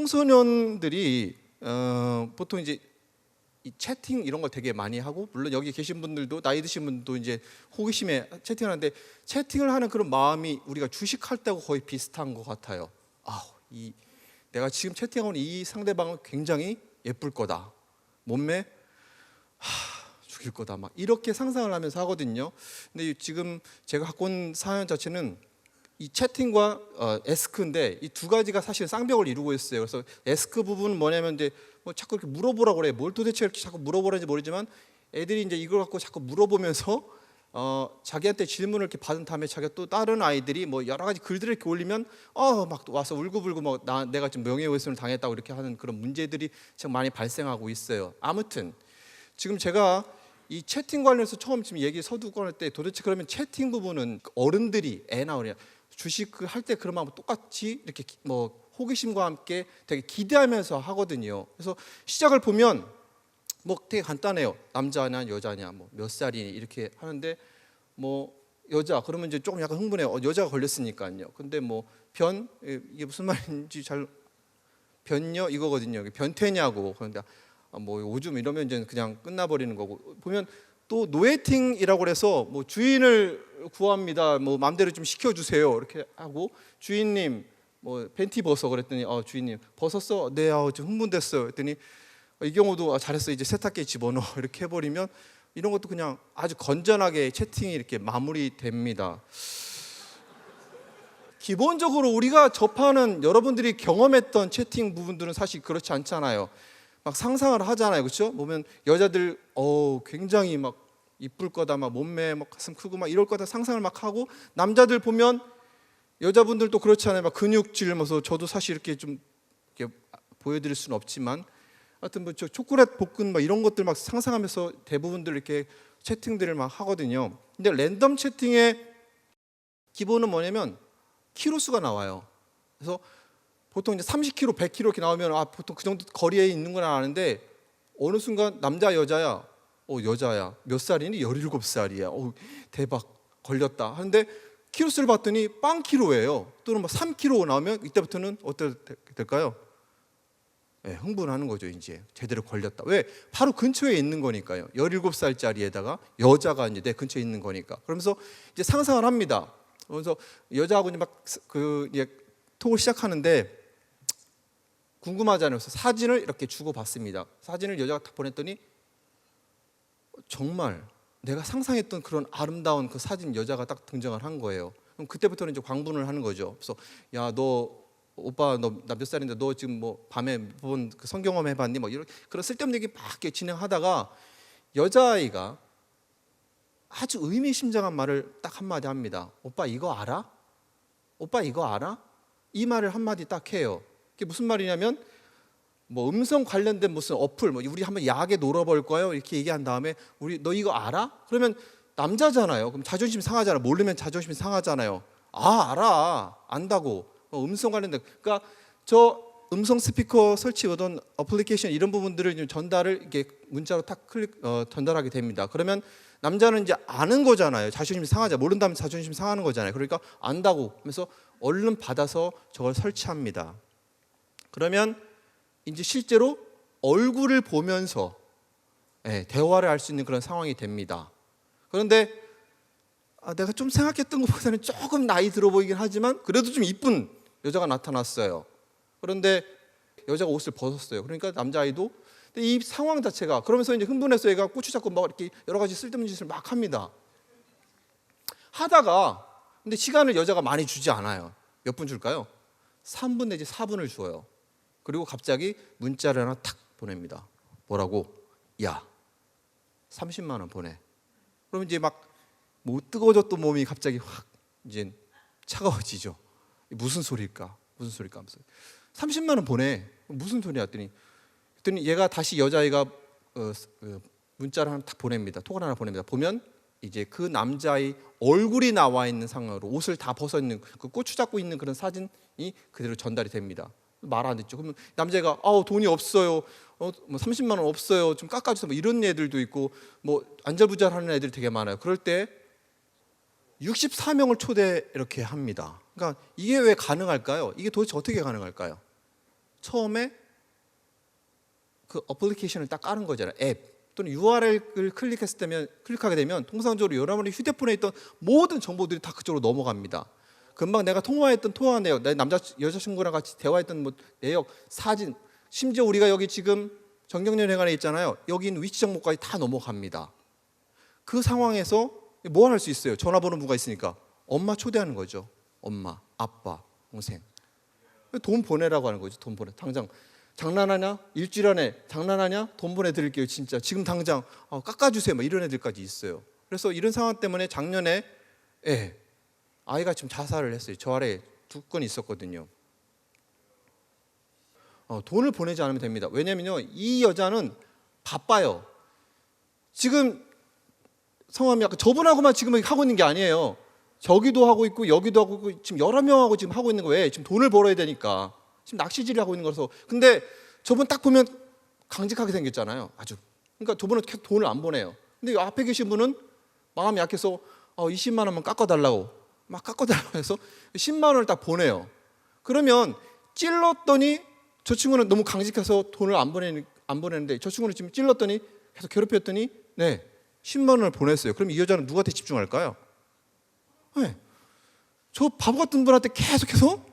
청소년들이 보통 이제 이 채팅 이런 걸 되게 많이 하고, 물론 여기 계신 분들도 나이 드신 분도 이제 호기심에 채팅하는데, 채팅을 하는 그런 마음이 우리가 주식할 때하고 거의 비슷한 것 같아요. 내가 지금 채팅하는 이 상대방은 굉장히 예쁠 거다, 몸매 죽일 거다, 막 이렇게 상상을 하면서 하거든요. 근데 지금 제가 갖고 온 사연 자체는 이 채팅과 에스크인데, 이 두 가지가 사실 쌍벽을 이루고 있어요. 그래서 에스크 부분은 뭐냐면 이제 뭐 자꾸 이렇게 물어보라고 그래. 뭘 도대체 이렇게 자꾸 물어보라는지 모르지만, 애들이 이제 이걸 갖고 자꾸 물어보면서 자기한테 질문을 이렇게 받은 다음에 자기가 또 다른 아이들이 뭐 여러 가지 글들을 이렇게 올리면 막 와서 울고불고 뭐 내가 좀 명예훼손을 당했다고 이렇게 하는 그런 문제들이 참 많이 발생하고 있어요. 아무튼 지금 제가 이 채팅 관련해서 처음 지금 얘기 서두 꺼낼 때, 도대체 그러면 채팅 부분은 어른들이 애나 어린이 주식 할 때 그런 마음 똑같이 이렇게 뭐 호기심과 함께 되게 기대하면서 하거든요. 그래서 시작을 보면 뭐 되게 간단해요. 남자냐 여자냐, 뭐 몇 살이니 이렇게 하는데, 뭐 여자 그러면 이제 조금 약간 흥분해요. 여자가 걸렸으니까요. 근데 뭐 이게 무슨 말인지 잘, 변녀 이거거든요. 변태냐고. 그런데 뭐 오줌 이러면 이제 그냥 끝나버리는 거고, 보면 또 노예팅이라고 해서 뭐 주인을 구합니다, 뭐 마음대로 좀 시켜주세요 이렇게 하고, 주인님 뭐 팬티 벗어 그랬더니 주인님 벗었어? 네, 좀 흥분됐어요 그랬더니 이 경우도 잘했어, 이제 세탁기에 집어넣어 이렇게 해버리면, 이런 것도 그냥 아주 건전하게 채팅이 이렇게 마무리됩니다. 기본적으로 우리가 접하는, 여러분들이 경험했던 채팅 부분들은 사실 그렇지 않잖아요. 막 상상을 하잖아요, 그렇죠? 보면 여자들 굉장히 막 이쁠 거다, 막 몸매 막 가슴 크고 막 이럴 거다 상상을 막 하고, 남자들 보면 여자분들도 그렇잖아요. 막 근육질, 저도 사실 이렇게 좀 이렇게 보여드릴 수는 없지만, 하여튼 뭐 초콜릿 볶은 막 이런 것들 막 상상하면서 대부분들 이렇게 채팅들을 막 하거든요. 근데 랜덤 채팅의 기본은 뭐냐면 키로수가 나와요. 그래서 보통 이제 30km, 100km 이렇게 나오면 보통 그 정도 거리에 있는 건 아는데, 어느 순간 남자 여자야, 여자야 몇 살이니? 17살이야. 대박, 걸렸다 하는데 키로수를 봤더니 빵키로예요. 또는 뭐 3kg 나오면 이때부터는 어떻게 될까요? 네, 흥분하는 거죠. 이제 제대로 걸렸다. 왜? 바로 근처에 있는 거니까요. 17살짜리에다가 여자가 이제 내 근처에 있는 거니까. 그러면서 이제 상상을 합니다. 그래서 여자하고 이제 막 이제 톡을 시작하는데 궁금하잖아요. 그래서 사진을 이렇게 주고받습니다. 사진을 여자가 딱 보냈더니 정말 내가 상상했던 그런 아름다운 그 사진 여자가 딱 등장을 한 거예요. 그럼 그때부터는 이제 광분을 하는 거죠. 그래서 야, 오빠 나 몇 살인데 너 지금 뭐 밤에 본 그 성경험 해봤니? 뭐 이런 그런 쓸데없는 얘기 막 이렇게 진행하다가 여자아이가 아주 의미심장한 말을 딱 한마디 합니다. 오빠 이거 알아? 오빠 이거 알아? 이 말을 한마디 딱 해요. 그게 무슨 말이냐면, 뭐 음성 관련된 무슨 어플, 뭐 우리 한번 야하게 놀아볼 거예요 이렇게 얘기한 다음에, 너 이거 알아? 그러면 남자잖아요. 그럼 자존심 상하잖아요. 모르면 자존심 상하잖아요. 알아, 안다고. 음성 관련된, 그러니까 저 음성 스피커 설치 어떤 어플리케이션 이런 부분들을 전달을 이렇게 문자로 탁 전달하게 됩니다. 그러면 남자는 이제 아는 거잖아요. 자존심 상하잖아요. 모른다면 자존심 상하는 거잖아요. 그러니까 안다고 하면서 얼른 받아서 저걸 설치합니다. 그러면 이제 실제로 얼굴을 보면서 대화를 할 수 있는 그런 상황이 됩니다. 그런데 내가 좀 생각했던 것보다는 조금 나이 들어 보이긴 하지만 그래도 좀 이쁜 여자가 나타났어요. 그런데 여자가 옷을 벗었어요. 그러니까 남자아이도, 근데 이 상황 자체가, 그러면서 이제 흥분해서 얘가 고추 잡고 막 이렇게 여러 가지 쓸데없는 짓을 막 합니다. 하다가 근데 시간을 여자가 많이 주지 않아요. 몇 분 줄까요? 3분 내지 4분을 줘요. 그리고 갑자기 문자를 하나 탁 보냅니다. 뭐라고? 야, 30만 원 보내. 그럼 이제 막 뭐 뜨거워졌던 몸이 갑자기 확 이제 차가워지죠. 무슨 소리일까? 무슨 소리일까 하면서 30만 원 보내. 무슨 소리야? 했더니 얘가 다시 여자아이가 문자를 하나 딱 보냅니다. 톡을 하나 보냅니다. 보면 이제 그 남자의 얼굴이 나와 있는 상황으로 옷을 다 벗어 있는 그 고추 잡고 있는 그런 사진이 그대로 전달이 됩니다. 말 안 듣죠. 그러면 남자가 돈이 없어요. 뭐 30만 원 없어요. 좀 깎아주세요. 뭐 이런 애들도 있고, 뭐 안절부절하는 애들이 되게 많아요. 그럴 때 64명을 초대 이렇게 합니다. 그러니까 이게 왜 가능할까요? 이게 도대체 어떻게 가능할까요? 처음에 그 어플리케이션을 딱 까는 거잖아요. 앱 또는 URL을 클릭하게 되면 통상적으로 여러분의 휴대폰에 있던 모든 정보들이 다 그쪽으로 넘어갑니다. 금방 내가 통화했던 통화 내역, 내 여자친구랑 같이 대화했던 뭐 내역, 사진, 심지어 우리가 여기 지금 정경련회관에 있잖아요. 여기 있는 위치 정보까지 다 넘어갑니다. 그 상황에서 뭐 할 수 있어요? 전화번호부가 있으니까 엄마 초대하는 거죠. 엄마, 아빠, 동생. 돈 보내라고 하는 거죠. 돈 보내. 당장 장난하냐? 일주일 안에 장난하냐? 돈 보내드릴게요. 진짜 지금 당장 깎아주세요. 막 이런 애들까지 있어요. 그래서 이런 상황 때문에 작년에 아이가 지금 자살을 했어요. 저 아래에 2건이 있었거든요. 돈을 보내지 않으면 됩니다. 왜냐면요, 이 여자는 바빠요. 지금 성함이 아까 저분하고만 지금 하고 있는 게 아니에요. 저기도 하고 있고 여기도 하고 있고 지금 여러 명하고 지금 하고 있는 거예요. 지금 돈을 벌어야 되니까 지금 낚시질을 하고 있는 거라서. 근데 저분 딱 보면 강직하게 생겼잖아요. 아주. 그러니까 저분은 계속 돈을 안 보내요. 근데 앞에 계신 분은 마음이 약해서 20만 원만 깎아달라고 막 깎아달라고 해서 10만 원을 딱 보내요. 그러면 찔렀더니 저 친구는 너무 강직해서 돈을 안 보내는데 저 친구는 지금 찔렀더니 계속 괴롭혔더니 10만 원을 보냈어요. 그럼 이 여자는 누구한테 집중할까요? 저 바보 같은 분한테 계속해서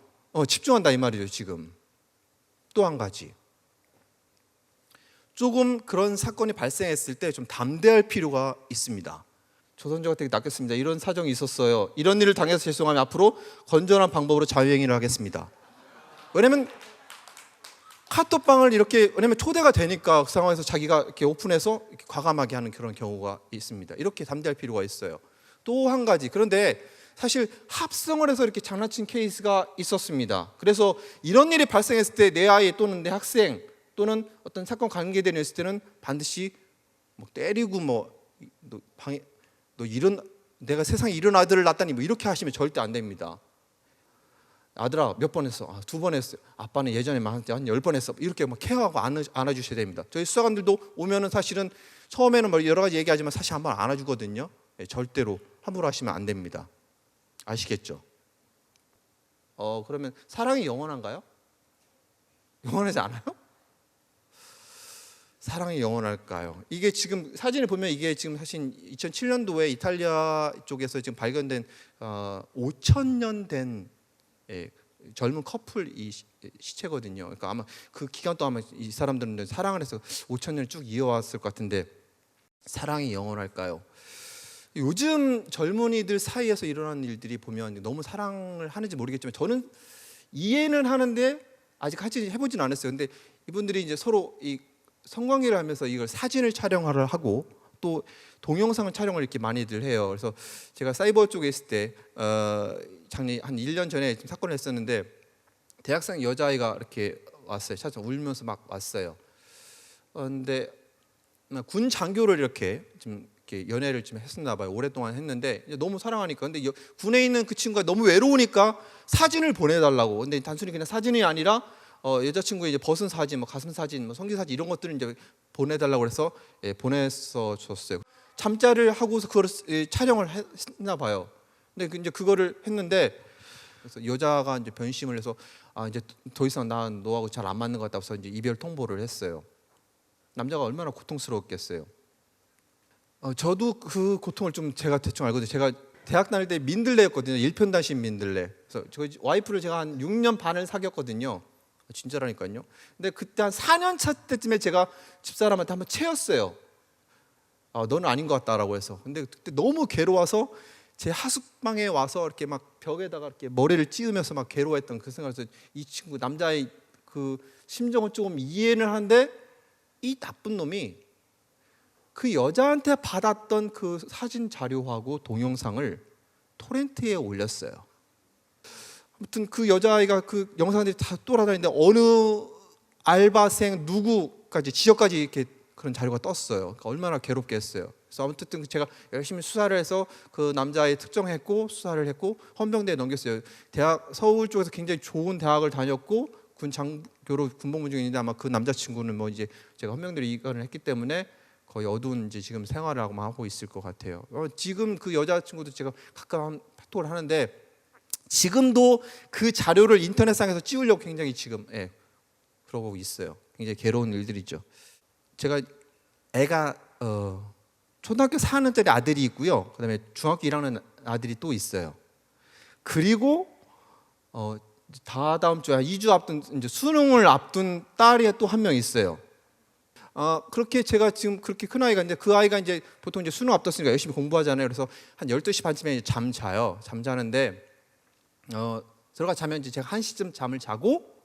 집중한다 이 말이죠. 지금 또 한 가지, 조금 그런 사건이 발생했을 때 좀 담대할 필요가 있습니다. 조선조가 되게 낚였습니다. 이런 사정이 있었어요. 이런 일을 당해서 죄송하면 앞으로 건전한 방법으로 자유행위를 하겠습니다. 왜냐면 카톡방을 이렇게, 왜냐면 초대가 되니까 그 상황에서 자기가 이렇게 오픈해서 이렇게 과감하게 하는 그런 경우가 있습니다. 이렇게 담대할 필요가 있어요. 또 한 가지, 그런데 사실 합성을 해서 이렇게 장난친 케이스가 있었습니다. 그래서 이런 일이 발생했을 때 내 아이 또는 내 학생 또는 어떤 사건 관계된 일 있을 때는 반드시 뭐 때리고 너 이런, 내가 세상에 이런 아들을 낳다니 뭐 이렇게 하시면 절대 안 됩니다. 아들아 몇 번 했어? 2번 했어요. 아빠는 예전에 한 10번 했어. 이렇게 막 케어하고 안아주셔야 됩니다. 저희 수사관들도 오면은 사실은 처음에는 뭐 여러 가지 얘기하지만 사실 한번 안아주거든요. 절대로 함부로 하시면 안 됩니다. 아시겠죠? 그러면 사랑이 영원한가요? 영원하지 않아요? 사랑이 영원할까요? 이게 지금 사진을 보면 이게 지금 사실 2007년도에 이탈리아 쪽에서 지금 발견된 5,000년 된 젊은 커플 이 시체거든요. 그러니까 아마 그 기간 동안 이 사람들은 사랑을 해서 5,000년을 쭉 이어왔을 것 같은데 사랑이 영원할까요? 요즘 젊은이들 사이에서 일어나는 일들이 보면 너무 사랑을 하는지 모르겠지만 저는 이해는 하는데 아직 같이 해보진 않았어요. 근데 이분들이 이제 서로 이 성관계를 하면서 이걸 사진을 촬영을 하고 또 동영상을 촬영을 이렇게 많이들 해요. 그래서 제가 사이버 쪽에 있을 때 작년 한 1년 전에 사건을 했었는데 대학생 여자아이가 이렇게 왔어요. 찾아 울면서 막 왔어요. 근데 군 장교를 이렇게 좀 이렇게 연애를 좀 했었나 봐요. 오랫동안 했는데 너무 사랑하니까. 근데 군에 있는 그 친구가 너무 외로우니까 사진을 보내달라고. 근데 단순히 그냥 사진이 아니라 여자친구의 이제 벗은 사진, 뭐 가슴 사진, 뭐 성기 사진 이런 것들을 이제 보내달라고 해서 보내서 줬어요. 잠자를 하고서 그걸 촬영을 했나 봐요. 근데 이제 그거를 했는데 그래서 여자가 이제 변심을 해서 이제 더 이상 난 너하고 잘 안 맞는 것 같다고 해서 이제 이별 통보를 했어요. 남자가 얼마나 고통스러웠겠어요. 저도 그 고통을 좀 제가 대충 알거든요. 제가 대학 다닐 때 민들레였거든요. 일편단심 민들레. 그래서 저희 와이프를 제가 한 6년 반을 사귀었거든요. 진짜라니까요. 근데 그때 한 4년 차 때쯤에 제가 집사람한테 한번 채였어요. 너는 아닌 것 같다라고 해서. 근데 그때 너무 괴로워서 제 하숙방에 와서 이렇게 막 벽에다가 이렇게 머리를 찌으면서 막 괴로워했던 그 생각에서 이 친구 남자의 그 심정은 조금 이해는 하는데 이 나쁜 놈이 그 여자한테 받았던 그 사진 자료하고 동영상을 토렌트에 올렸어요. 아무튼 그 여자아이가 그 영상들이 다 돌아다니는데 어느 알바생 누구까지 지역까지 이렇게 그런 자료가 떴어요. 그러니까 얼마나 괴롭게 했어요. 그래서 아무튼 제가 열심히 수사를 해서 그 남자애 특정했고 수사를 했고 헌병대에 넘겼어요. 대학 서울 쪽에서 굉장히 좋은 대학을 다녔고 군 장교로 군복무 중에 있는데 아마 그 남자친구는 뭐 이제 제가 헌병대로 이관을 했기 때문에 거의 어두운 이제 지금 생활을 하고 있을 것 같아요. 지금 그 여자친구도 제가 가끔 카톡을 하는데 지금도 그 자료를 인터넷상에서 찌우려고 굉장히 지금 그러고 있어요. 굉장히 괴로운 일들이죠. 제가 애가 초등학교 4학년짜리 아들이 있고요. 그다음에 중학교 1학년 아들이 또 있어요. 그리고 다다음 주에 2주 앞둔 이제 수능을 앞둔 딸이 또 한 명 있어요. 그렇게 제가 지금 그렇게 큰 아이가 이제 그 아이가 이제 보통 이제 수능 앞뒀으니까 열심히 공부하잖아요. 그래서 한 12시 반쯤에 잠 자요. 잠 자는데 들어가 자면 이제 제가 1시쯤 잠을 자고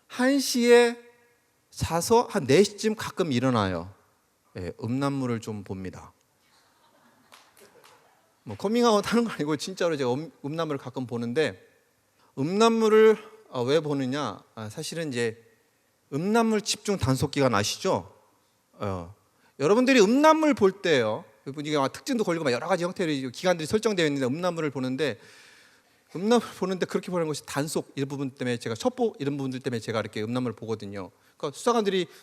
1시에 자서 한 4시쯤 가끔 일어나요. 예, 음란물을 좀 봅니다. 뭐 커밍아웃 하는 거 아니고 진짜로 제가 음란물을 가끔 보는데 음란물을 왜 보느냐? 사실은 이제 음란물 집중 단속 기간 아시죠? 여러분들이 음란물 볼 때요. 이게 특징도 걸리고 막 여러 가지 형태의 기간들이 설정되어 있는데 음란물을 보는데 그렇게 보는 것이 단속 이 부분 때문에 제가 첩보 이런 부분들 때문에 제가 이렇게 음란물을 보거든요. 그러니까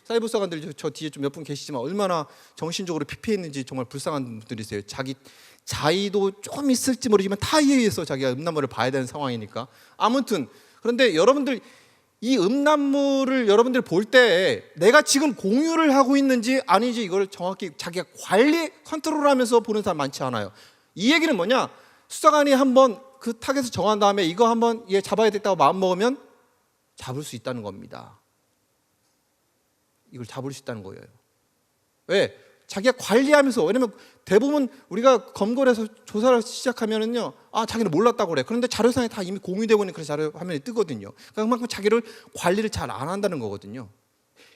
사이버 수사관들이 저 뒤에 좀 몇 분 계시지만 얼마나 정신적으로 피폐했는지 정말 불쌍한 분들이세요. 자의도 조금 있을지 모르지만 타의에 의해서 자기가 음란물을 봐야 되는 상황이니까. 아무튼 그런데 여러분들 이 음란물을 여러분들 볼 때 내가 지금 공유를 하고 있는지 아닌지 이걸 정확히 자기가 관리 컨트롤하면서 보는 사람 많지 않아요. 이 얘기는 뭐냐? 수사관이 한번 그 타겟을 정한 다음에 이거 한번 얘 잡아야 됐다고 마음 먹으면 잡을 수 있다는 겁니다. 이걸 잡을 수 있다는 거예요. 왜? 자기가 관리하면서. 왜냐면 대부분 우리가 검거해서 조사를 시작하면은요, 자기는 몰랐다고 그래. 그런데 자료상에 다 이미 공유되고 있는 그런 자료 화면이 뜨거든요. 그러니까 그만큼 자기를 관리를 잘 안 한다는 거거든요.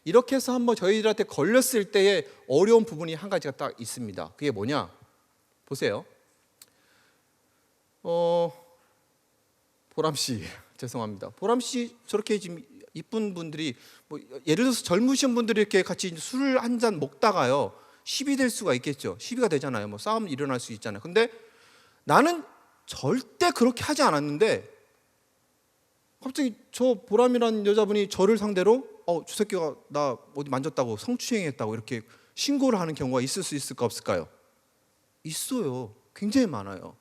이렇게 해서 한번 저희들한테 걸렸을 때의 어려운 부분이 한 가지가 딱 있습니다. 그게 뭐냐? 보세요. 보람 씨, 죄송합니다. 보람 씨 저렇게 지금 이쁜 분들이 뭐 예를 들어서 젊으신 분들이 이렇게 같이 술을 한 잔 먹다가요. 시비 될 수가 있겠죠. 시비가 되잖아요. 뭐 싸움 일어날 수 있잖아요. 근데 나는 절대 그렇게 하지 않았는데 갑자기 저 보람이라는 여자분이 저를 상대로 저 새끼가 나 어디 만졌다고 성추행했다고 이렇게 신고를 하는 경우가 있을 수 있을까 없을까요? 있어요. 굉장히 많아요.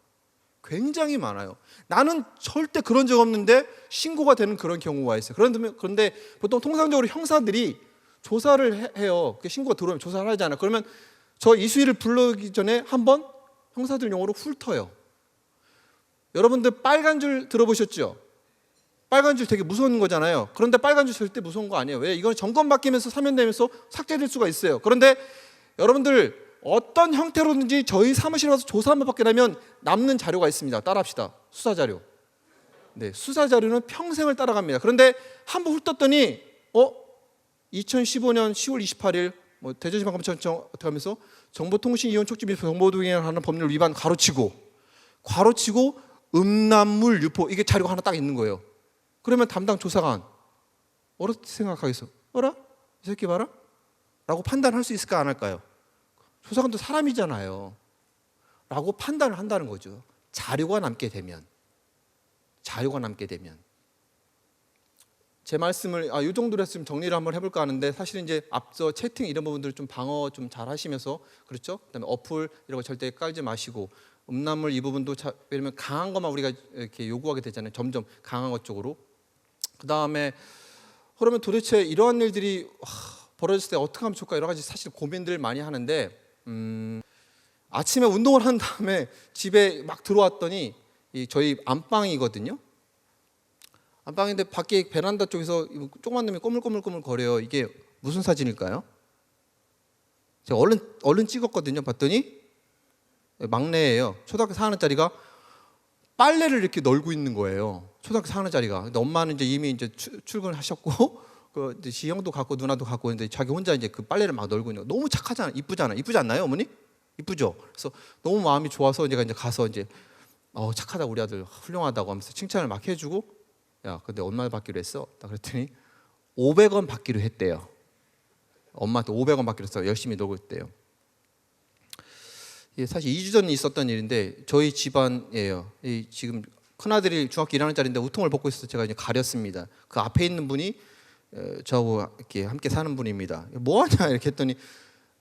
굉장히 많아요. 나는 절대 그런 적 없는데 신고가 되는 그런 경우가 있어요. 그런데 보통 통상적으로 형사들이 조사를 해요. 신고가 들어오면 조사를 하잖아요. 그러면 저 이수희를 불러기 전에 한번 형사들 용어로 훑어요. 여러분들 빨간 줄 들어보셨죠? 빨간 줄 되게 무서운 거잖아요. 그런데 빨간 줄 절대 무서운 거 아니에요. 왜? 이건 점검 바뀌면서 사면되면서 삭제될 수가 있어요. 그런데 여러분들 어떤 형태로든지 저희 사무실에 와서 조사 한번 받게 되면 남는 자료가 있습니다. 따라합시다. 수사 자료. 네, 수사 자료는 평생을 따라갑니다. 그런데 한번 훑었더니 2015년 10월 28일 대전지방검찰청 어떻게 하면서 정보통신이용 촉진 및 정보동의하는 법률 위반 가로치고 음란물 유포 이게 자료가 하나 딱 있는 거예요. 그러면 담당 조사관 어떻게 생각하겠어? 이 새끼 봐라? 라고 판단할 수 있을까 안 할까요? 조사관도 사람이잖아요. 라고 판단을 한다는 거죠. 자료가 남게 되면. 제 말씀을 이 정도로 했으면 정리를 한번 해볼까 하는데 사실은 이제 앞서 채팅 이런 부분들 좀 방어 좀 잘 하시면서 그렇죠? 그다음에 어플 이런 거 절대 깔지 마시고 음란물 이 부분도 왜냐면 강한 것만 우리가 이렇게 요구하게 되잖아요. 점점 강한 것 쪽으로. 그다음에 그러면 도대체 이러한 일들이 벌어졌을 때 어떻게 하면 좋을까 여러 가지 사실 고민들을 많이 하는데 아침에 운동을 한 다음에 집에 막 들어왔더니 저희 안방이거든요. 안방인데 밖에 베란다 쪽에서 조그만 놈이 꼬물꼬물 거려요. 이게 무슨 사진일까요? 제가 얼른 찍었거든요. 봤더니 막내예요. 초등학교 4학년짜리가 빨래를 이렇게 널고 있는 거예요. 초등학교 4학년짜리가. 근데 엄마는 이제 이미 이제 출근하셨고 이제 지 형도 갖고 누나도 갖고 있는데 자기 혼자 이제 그 빨래를 막 널고 있는 거. 너무 착하잖아. 이쁘지 않나요, 어머니? 이쁘죠. 그래서 너무 마음이 좋아서 제가 이제 가서 이제 착하다 우리 아들 훌륭하다고 하면서 칭찬을 막 해주고 야 근데 얼마 받기로 했어? 그랬더니 500원 받기로 했대요. 엄마한테 500원 받기로 해서 열심히 놀고 있대요. 이게 사실 2주 전에 있었던 일인데 저희 집안이에요. 지금 큰아들이 중학교 1학년짜리인데 우통을 벗고 있어서 제가 이제 가렸습니다. 그 앞에 있는 분이 저하고 이렇게 함께 사는 분입니다. 뭐 하냐 이렇게 했더니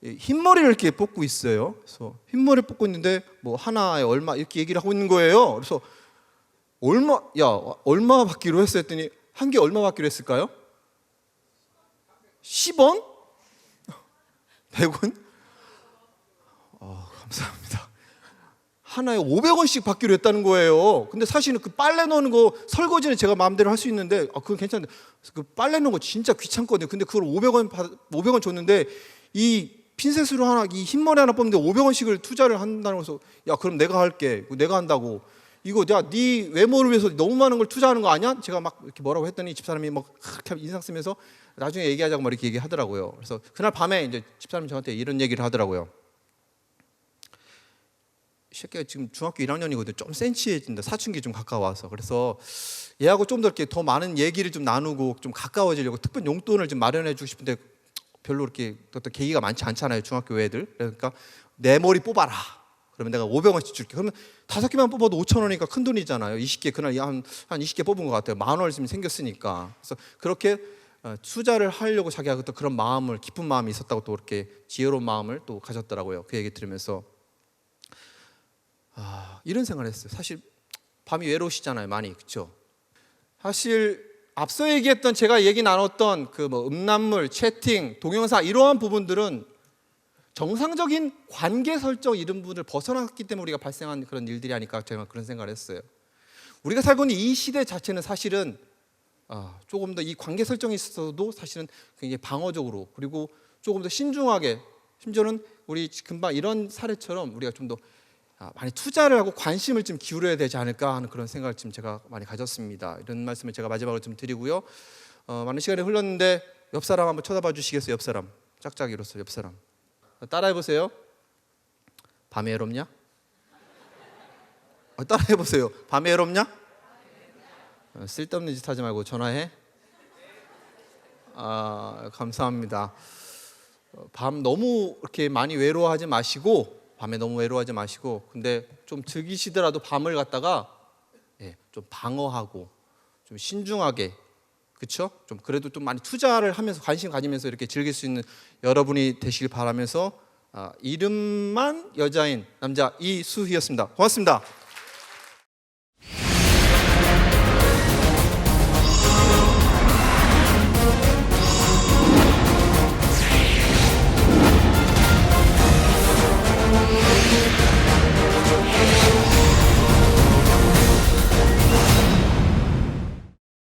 흰머리를 이렇게 뽑고 있어요. 그래서 흰머리 뽑고 있는데 뭐 하나에 얼마 이렇게 얘기를 하고 있는 거예요. 그래서 얼마 받기로 했어요 했더니 한 개 얼마 받기로 했을까요? 10원? 100원? 감사합니다. 하나에 500원씩 받기로 했다는 거예요. 근데 사실은 그 빨래 넣는 거 설거지는 제가 마음대로 할 수 있는데 그건 괜찮은데 그 빨래 넣는 거 진짜 귀찮거든요. 근데 그걸 500원 줬는데 이 핀셋으로 하나 이 흰머리 하나 뽑는데 500원씩을 투자를 한다는 거서 야 그럼 내가 할게. 내가 한다고. 이거 네 외모를 위해서 너무 많은 걸 투자하는 거 아니야? 제가 막 이렇게 뭐라고 했더니 집사람이 막 그렇게 인상 쓰면서 나중에 얘기하자고 막 이렇게 얘기하더라고요. 그래서 그날 밤에 이제 집사람이 저한테 이런 얘기를 하더라고요. 새끼가 지금 중학교 1학년이거든. 좀 센치해진다. 사춘기 좀 가까워서. 그래서 얘하고 좀 더 이렇게 더 많은 얘기를 좀 나누고 좀 가까워지려고 특별 용돈을 좀 마련해 주고 싶은데 별로 이렇게 어떤 계기가 많지 않잖아요. 중학교 애들. 그러니까 내 머리 뽑아라. 그러면 내가 500원씩 줄게. 그러면 5개만 뽑아도 5,000원이니까 큰 돈이잖아요. 20개 그날 한 20개 뽑은 것 같아요. 10,000원이 생겼으니까. 그래서 그렇게 투자를 하려고 자기가 또 그런 마음을 깊은 마음이 있었다고 또 이렇게 지혜로운 마음을 또 가졌더라고요. 그 얘기 들으면서 이런 생각을 했어요. 사실 밤이 외로우시잖아요, 많이. 그렇죠? 사실 앞서 얘기했던 제가 얘기 나눴던 그 뭐 음란물, 채팅, 동영상 이러한 부분들은 정상적인 관계 설정 이런 부분을 벗어났기 때문에 우리가 발생한 그런 일들이 아닐까 제가 그런 생각을 했어요. 우리가 살고 있는 이 시대 자체는 사실은 조금 더 이 관계 설정에 있어서도 사실은 굉장히 방어적으로 그리고 조금 더 신중하게 심지어는 우리 금방 이런 사례처럼 우리가 좀 더 많이 투자를 하고 관심을 좀 기울여야 되지 않을까 하는 그런 생각을 지금 제가 많이 가졌습니다. 이런 말씀을 제가 마지막으로 좀 드리고요. 많은 시간이 흘렀는데 옆 사람 한번 쳐다봐 주시겠어요? 옆 사람 짝짝이로서 옆 사람 따라해 보세요. 밤에 외롭냐? 따라해 보세요. 밤에 외롭냐? 쓸데없는 짓 하지 말고 전화해. 감사합니다. 밤 너무 이렇게 많이 외로워하지 마시고 밤에 너무 외로워하지 마시고 근데 좀 즐기시더라도 밤을 갖다가 좀 방어하고 좀 신중하게 그렇죠? 좀 그래도 좀 많이 투자를 하면서 관심 가지면서 이렇게 즐길 수 있는 여러분이 되시길 바라면서 이름만 여자인 남자 이수희였습니다. 고맙습니다.